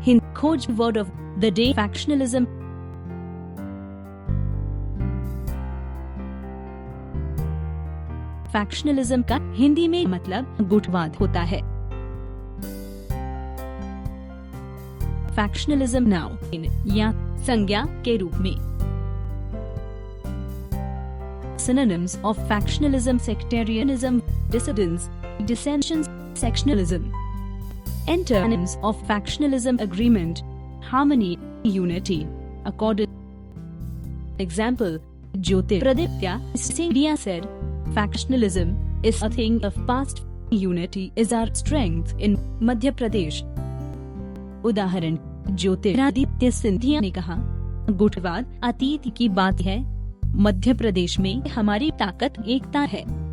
HinKhoj word of the day: factionalism. Factionalism का हिंदी में मतलब गुटवाद होता है। फैक्शनलिज्म नाउन या संज्ञा के रूप में। Synonyms of factionalism: sectarianism, dissidence, dissension, sectionalism. Antonyms of factionalism: agreement, harmony, unity, accord. Example: Jyotiraditya India said, "Factionalism is a thing of past. Unity is our strength in Madhya Pradesh." उदाहरण: ज्योतिरादित्य सिंधिया ने कहा, गुटवाद अतीत की बात है, मध्य प्रदेश में हमारी ताकत एकता है।